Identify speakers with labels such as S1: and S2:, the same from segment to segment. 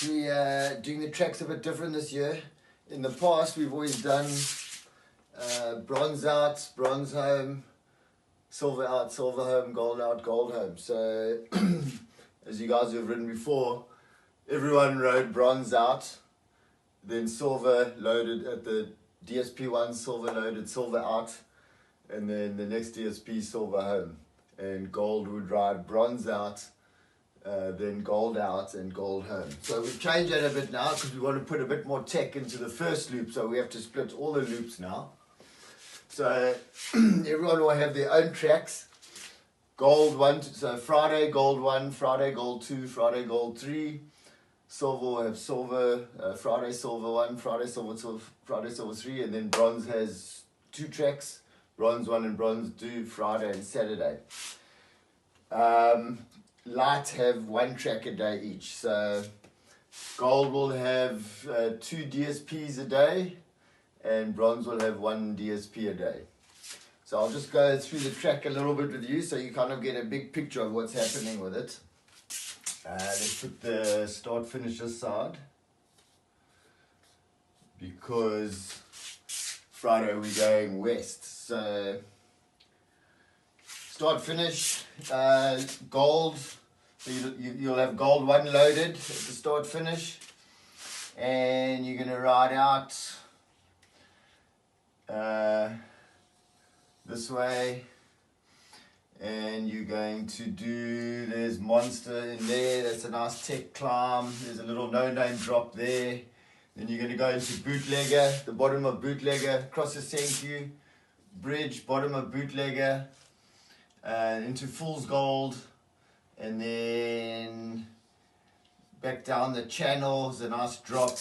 S1: we doing the tracks a bit different this year. In the past, we've always done bronze out, bronze home, silver out, silver home, gold out, gold home. So, as you guys have ridden before, everyone rode bronze out, then silver loaded at the DSP1, silver loaded, silver out, and then the next DSP, silver home. And gold would ride bronze out, then gold out and gold home. So we've changed that a bit now because we want to put a bit more tech into the first loop, so we have to split all the loops now. So everyone will have their own tracks. Gold 1, so Friday gold 1, Friday gold 2, Friday gold 3. Silver will have silver, Friday silver 1, Friday silver 2, Friday silver 3, and then bronze has 2 tracks, bronze 1 and bronze 2, Friday and Saturday. Light have 1 track a day each, so gold will have 2 DSPs a day and bronze will have 1 DSP a day. So I'll just go through the track a little bit with you so you kind of get a big picture of what's happening with it. Let's put the start finish aside because Friday we're going west. So start finish, gold, so you'll have gold 1 loaded at the start finish, and you're going to ride out this way, and you're going to do, there's Monster in there, that's a nice tech climb, there's a little no-name drop there, then you're going to go into Bootlegger, the bottom of Bootlegger, cross the Senqu Bridge, bottom of Bootlegger, into Fool's Gold, and then back down the channels, a nice drop,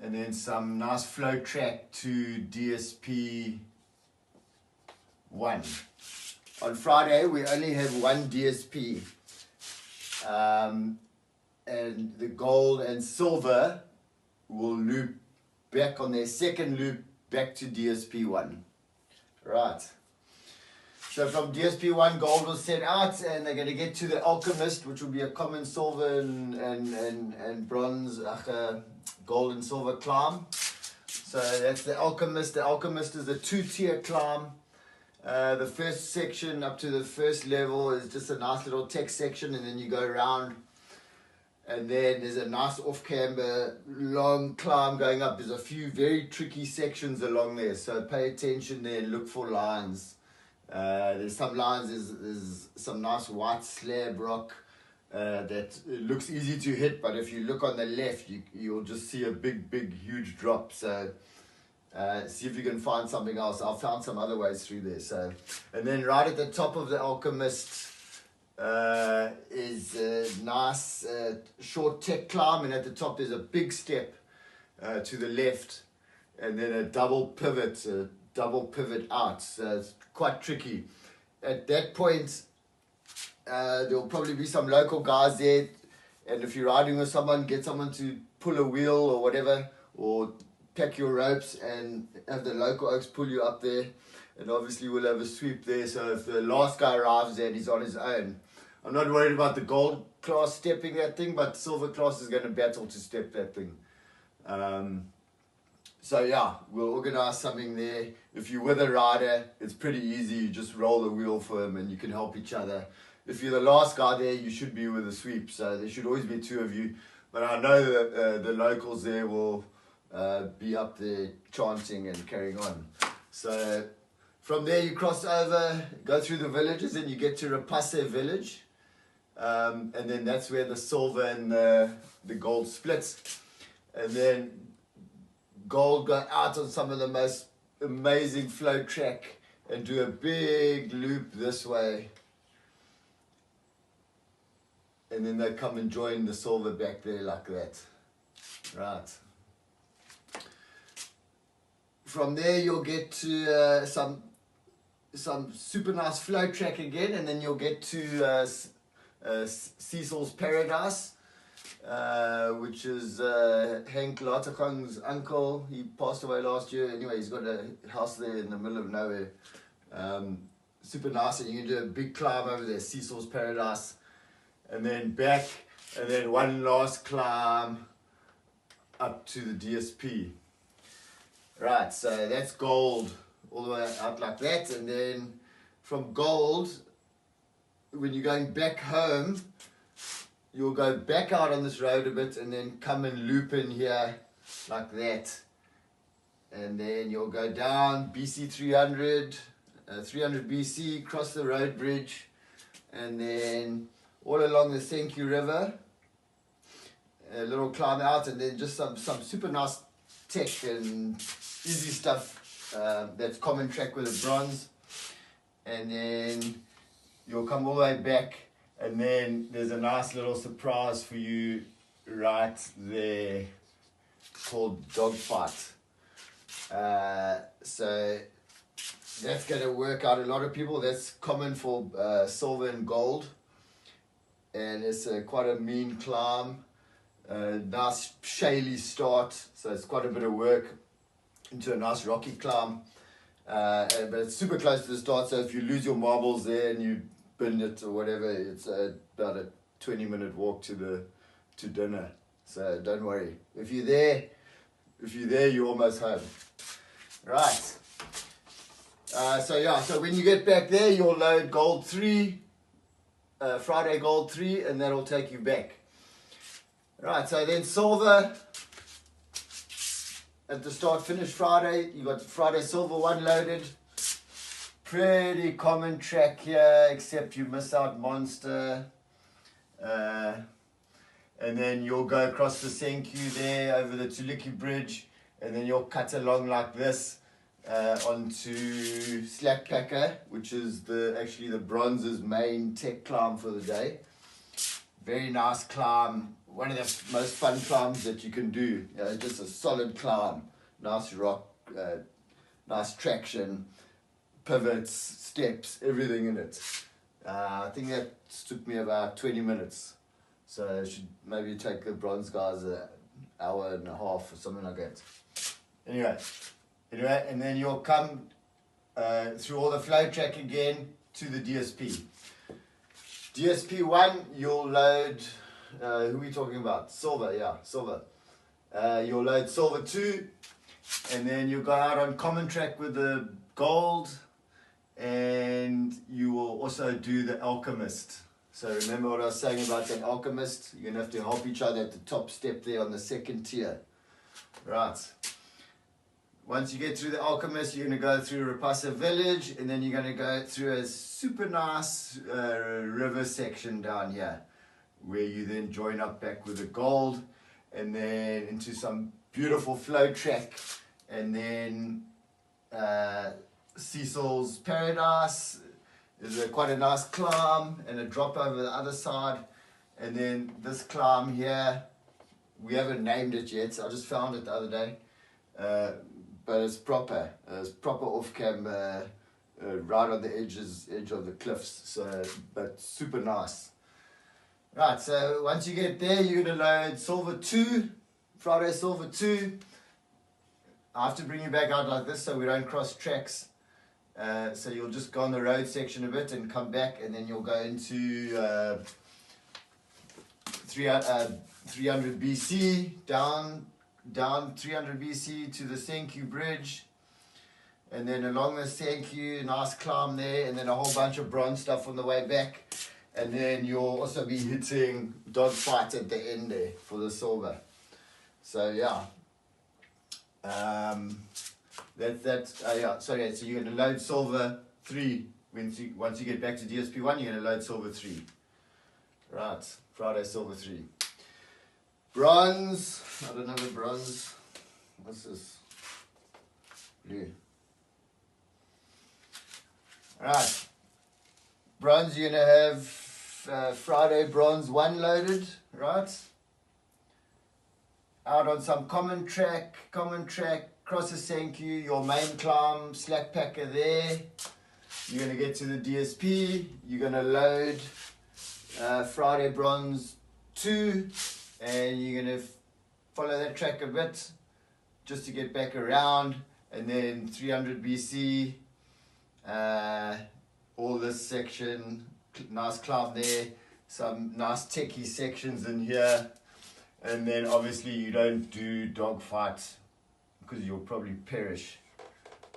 S1: and then some nice flow track to DSP 1. On Friday we only have 1 DSP, and the gold and silver will loop back on their second loop back to DSP 1. Right. So from DSP 1, gold will set out and they're going to get to the Alchemist, which will be a common silver and bronze, gold and silver climb. So that's the Alchemist. The Alchemist is a 2-tier climb. The first section up to the first level is just a nice little tech section, and then you go around, and then there's a nice off-camber long climb going up. There's a few very tricky sections along there, so pay attention there and look for lines. There's some lines, there's some nice white slab rock that looks easy to hit, but if you look on the left, you'll just see a big, huge drop. So see if you can find something else. I've found some other ways through there. So, and then right at the top of the Alchemist is a nice short tech climb, and at the top there's a big step to the left, and then a double pivot out. So it's quite tricky. At that point, there'll probably be some local guys there, and if you're riding with someone, get someone to pull a wheel or whatever, or pack your ropes and have the local oaks pull you up there, and obviously we'll have a sweep there, so if the last guy arrives there, he's on his own. I'm not worried about the gold class stepping that thing, but silver class is going to battle to step that thing. So yeah, we'll organize something there. If you're with a rider, it's pretty easy. You just roll the wheel for him and you can help each other. If you're the last guy there, you should be with a sweep, so there should always be 2 of you. But I know that the locals there will be up there chanting and carrying on. So from there you cross over, go through the villages, and you get to Rapace village, and then that's where the silver and the gold splits, and then gold go out on some of the most amazing flow track and do a big loop this way, and then they come and join the silver back there like that. Right. From there you'll get to some super nice flow track again, and then you'll get to Cecil's Paradise, which is Henk Latergang's uncle. He passed away last year. Anyway, he's got a house there in the middle of nowhere. Super nice, and you can do a big climb over there, Cecil's Paradise, and then back and then one last climb up to the DSP. Right, so that's gold all the way out like that, and then from gold, when you're going back home, you'll go back out on this road a bit and then come and loop in here like that, and then you'll go down BC 300, 300 BC, cross the road bridge, and then all along the Senqu River, a little climb out, and then just some super nice tech and easy stuff that's common track with a bronze, and then you'll come all the way back, and then there's a nice little surprise for you right there called Dogfight. So that's going to work out a lot of people. That's common for silver and gold, and it's quite a mean climb. Nice shaly start, so it's quite a bit of work into a nice rocky climb, but it's super close to the start, so if you lose your marbles there and you bin it or whatever, it's about a 20-minute walk to dinner, so don't worry. If you're there, you're almost home. Right, so when you get back there, you'll load gold 3, Friday gold 3, and that'll take you back. Right, so then silver, at the start, finish Friday, you got Friday silver 1 loaded. Pretty common track here, except you miss out Monster. And then you'll go across the Senqu there, over the Tuliki Bridge, and then you'll cut along like this onto Slackpacker, which is actually the bronze's main tech climb for the day. Very nice climb. One of the most fun climbs that you can do. Just a solid climb, nice rock, nice traction, pivots, steps, everything in it. I think that took me about 20 minutes. So I should maybe take the bronze guys an hour and a half or something like that. Anyway, and then you'll come through all the flow track again to the DSP. DSP 1, you'll load, who are we talking about? Silver, yeah, silver. You'll load silver 2, and then you'll go out on common track with the gold, and you will also do the alchemist. So remember what I was saying about that alchemist? You're going to have to help each other at the top step there on the second tier. Right. Once you get through the alchemist, you're going to go through Rapasa village, and then you're going to go through a super nice river section down here, where you then join up back with the gold, and then into some beautiful flow track, and then Cecil's Paradise is quite a nice climb, and a drop over the other side, and then this climb here, we haven't named it yet, so I just found it the other day. But it's proper off-cam, right on the edge of the cliffs, so, but super nice. Right, so once you get there, you're going to load silver 2, Friday silver 2. I have to bring you back out like this so we don't cross tracks. So you'll just go on the road section a bit and come back, and then you'll go into 300 BC, down 300 BC to the Senqu Bridge, and then along the Senqu, nice climb there, and then a whole bunch of bronze stuff on the way back, and then you'll also be hitting Dogfight at the end there for the silver. So yeah, so you're going to load silver 3 once you get back to DSP 1. You're going to load silver 3. Right, Friday silver 3. Bronze, I don't know the bronze. What's this? Blue. Right. Bronze, you're going to have Friday bronze 1 loaded, right? Out on some common track, cross the Senqu, your main climb, Slackpacker there. You're going to get to the DSP. You're going to load Friday bronze 2. And you're going to follow that track a bit just to get back around, and then 300 BC, all this section, nice climb there, some nice techie sections in here. And then obviously you don't do dog fights because you'll probably perish.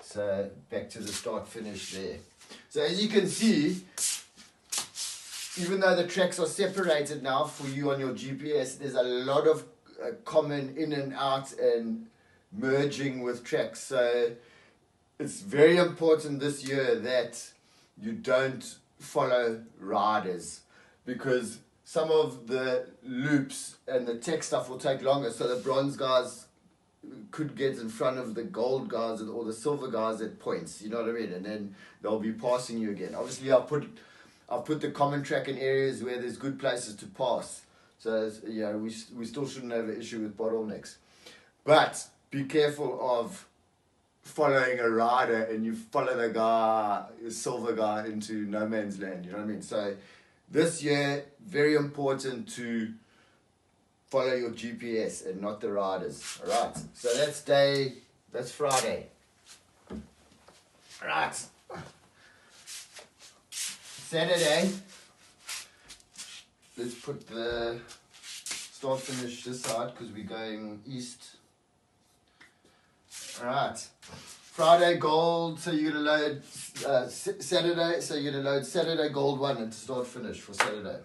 S1: So back to the start finish there. So as you can see, even though the tracks are separated now for you on your GPS, there's a lot of common in and out and merging with tracks. So it's very important this year that you don't follow riders, because some of the loops and the tech stuff will take longer. So the bronze guys could get in front of the gold guys or the silver guys at points, you know what I mean? And then they'll be passing you again. Obviously, I'll put the common track in areas where there's good places to pass. So yeah, we still shouldn't have an issue with bottlenecks. But be careful of following a rider and you follow the guy, the silver guy, into no man's land, you know what I mean? So this year, very important to follow your GPS and not the riders. All right, so that's Friday. All right. Saturday, let's put the start finish this side because we're going east. All right. Friday gold, so you're going to load Saturday, so you're going to load Saturday gold 1 and start finish for Saturday.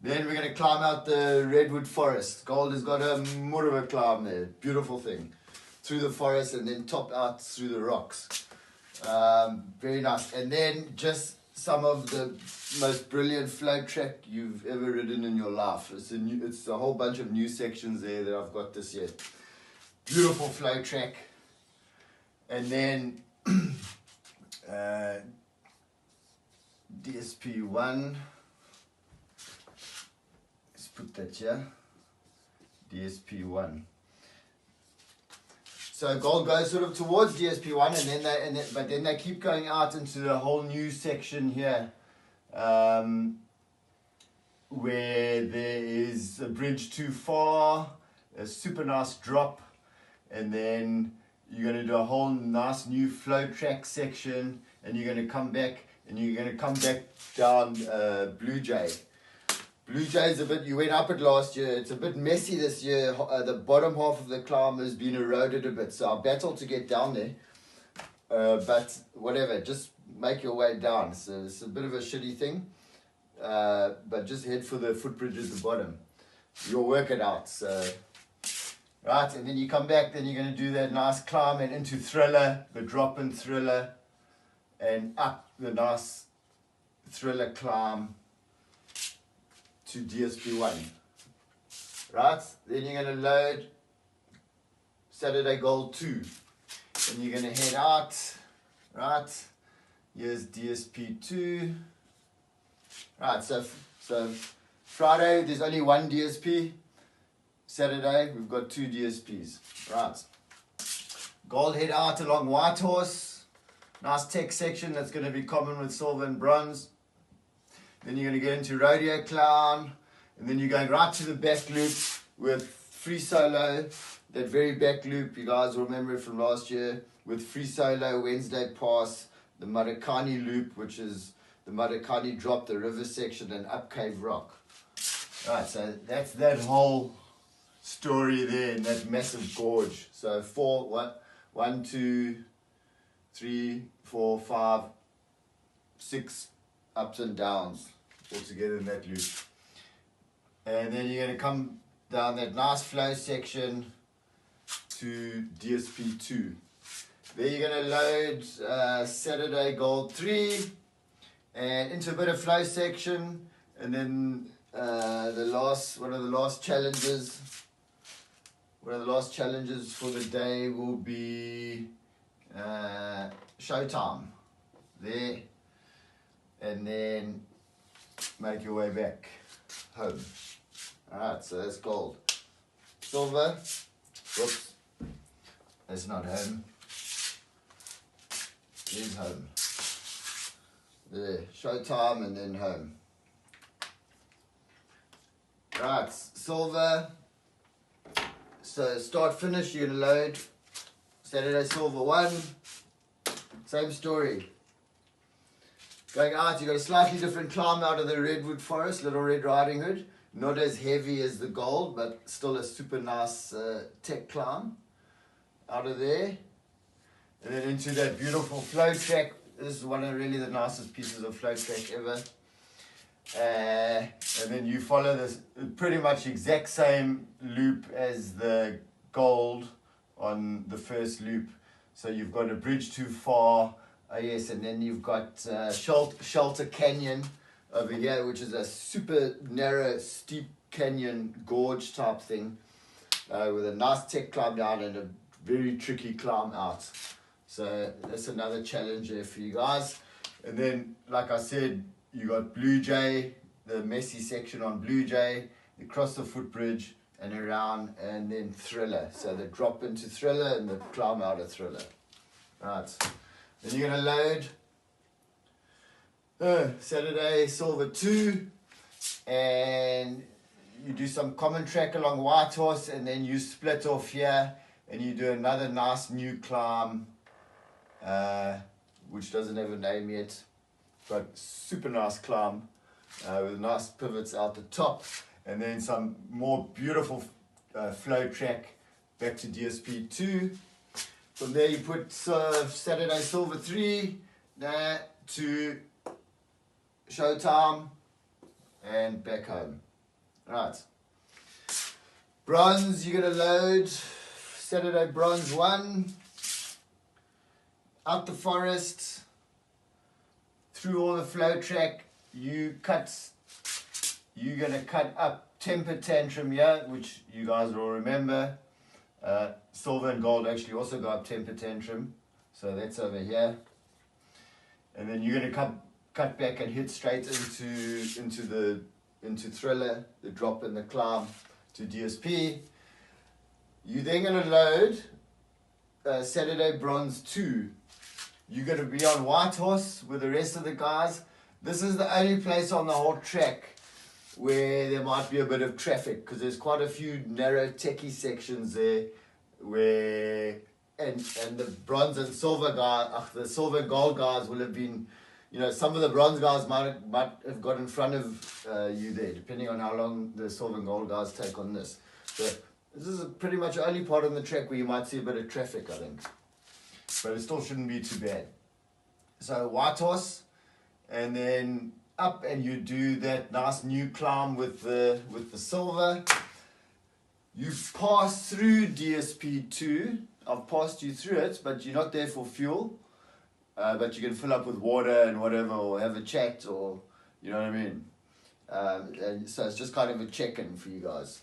S1: Then we're going to climb out the redwood forest. Gold has got a murwa climb there, beautiful thing. Through the forest and then top out through the rocks. Very nice. And then just some of the most brilliant flow track you've ever ridden in your life. It's a whole bunch of new sections there that I've got this year. Beautiful flow track. And then DSP1, let's put that here, DSP1. So gold goes sort of towards DSP1, but then they keep going out into the whole new section here, where there is a bridge too far, a super nice drop, and then you're going to do a whole nice new flow track section, and you're going to come back down Blue Jay. Blue Jay's you went up it last year. It's a bit messy this year. The bottom half of the climb has been eroded a bit, so I battled to get down there. But whatever, just make your way down. So it's a bit of a shitty thing, but just head for the footbridge at the bottom. You'll work it out. So. Right, and then you come back, then you're going to do that nice climb and into Thriller, the drop in Thriller, and up the nice Thriller climb to DSP1. Right, then you're going to load Saturday Gold 2, and you're going to head out. Right, here's DSP2. Right, so Friday there's only one DSP. Saturday, we've got 2 DSPs. Right. Gold head out along Whitehorse. Nice tech section that's going to be common with silver and bronze. Then you're going to get into Rodeo Clown. And then you're going right to the back loop with Free Solo. That very back loop, you guys remember it from last year. With Free Solo, Wednesday Pass, the Marakani loop, which is the Marakani drop, the river section, and Up Cave Rock. Right, so that's that whole story there in that massive gorge. So 1, 2, 3, 4, 5, 6 ups and downs all together in that loop. And then you're going to come down that nice flow section to DSP2. There you're going to load Saturday Gold 3 and into a bit of flow section, and then one of the last challenges for the day will be Showtime there, and then make your way back home. Alright, so that's gold. Silver, whoops, that's not home. There's home. There, Showtime and then home. Right, silver. So start finish, you're going to load Saturday Silver 1. Same story. Going out, you've got a slightly different climb out of the redwood forest, Little Red Riding Hood. Not as heavy as the gold, but still a super nice tech climb out of there. And then into that beautiful flow track. This is one of really the nicest pieces of flow track ever. And then you follow this pretty much exact same loop as the gold on the first loop. So you've got a bridge too far, yes, and then you've got Shelter Canyon over here, which is a super narrow, steep canyon gorge type thing with a nice tech climb down and a very tricky climb out. So that's another challenge there for you guys. And then, like I said, you got Blue Jay, the messy section on Blue Jay, you cross the footbridge and around, and then Thriller. So the drop into Thriller and the climb out of Thriller. Right. Then you're going to load Saturday Silver 2, and you do some common track along Whitehorse, and then you split off here and you do another nice new climb, which doesn't have a name yet, but super nice climb with nice pivots out the top, and then some more beautiful flow track back to DSP 2. From there you put Saturday Silver 3 to Showtime and back home. Right. Bronze, you're going to load Saturday Bronze 1, out the forest, through all the flow track. You're going to cut up Temper Tantrum here, which you guys will remember. Silver and gold actually also go up Temper Tantrum, so that's over here. And then you're going to cut back and hit straight into Thriller, the drop and the climb to DSP. You're then going to load Saturday Bronze 2. You're going to be on Whitehorse with the rest of the guys. This is the only place on the whole track where there might be a bit of traffic, because there's quite a few narrow techie sections there where and the bronze and silver the silver and gold guys will have been, some of the bronze guys might have got in front of you there, depending on how long the silver and gold guys take on this. So this is pretty much the only part on the track where you might see a bit of traffic, I think. But it still shouldn't be too bad. So Whitehorse, and then up, and you do that nice new climb with the silver. You pass through DSP 2. I've passed you through it, but you're not there for fuel. But you can fill up with water and whatever, or have a chat, or you know what I mean. And so it's just kind of a check-in for you guys.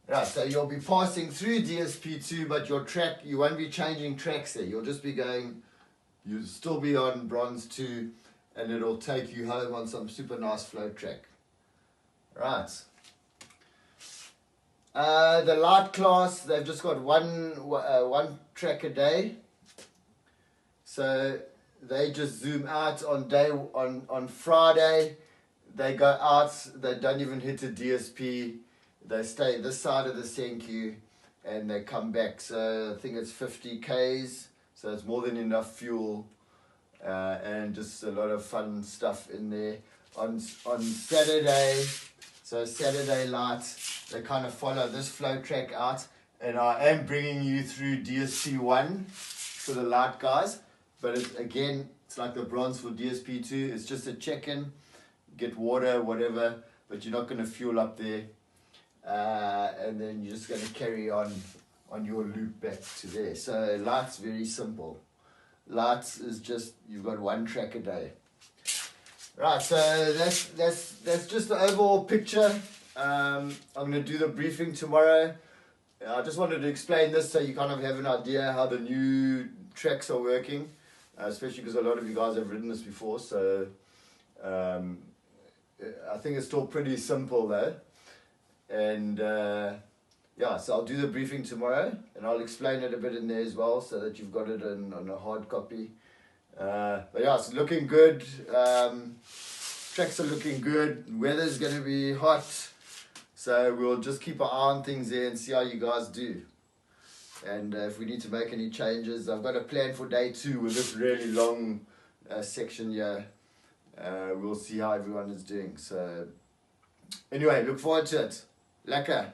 S1: Right, so you'll be passing through DSP 2, but your track, you won't be changing tracks there. You'll just be going, you'll still be on Bronze 2, and it'll take you home on some super nice flow track. Right. The light class, they've just got one track a day. So they just zoom out on Friday. They go out, they don't even hit a DSP. They stay this side of the Senqu and they come back. So I think it's 50 Ks. So it's more than enough fuel and just a lot of fun stuff in there. On Saturday, so Saturday light, they kind of follow this flow track out. And I am bringing you through DSP 1 for the light guys. But again, it's like the bronze for DSP 2. It's just a check-in, get water, whatever, but you're not going to fuel up there. And then you're just going to carry on your loop back to there. So lights, very simple. Lights is just, you've got one track a day. Right, so that's just the overall picture. I'm going to do the briefing tomorrow. I just wanted to explain this so you kind of have an idea how the new tracks are working. Especially because a lot of you guys have ridden this before, so I think it's still pretty simple though. And yeah, so I'll do the briefing tomorrow, and I'll explain it a bit in there as well, so that you've got it on a hard copy. But yeah, it's looking good. Tracks are looking good. Weather's going to be hot, so we'll just keep an eye on things there and see how you guys do. And if we need to make any changes, I've got a plan for day 2 with this really long section here. We'll see how everyone is doing. So anyway, look forward to it. Lekker.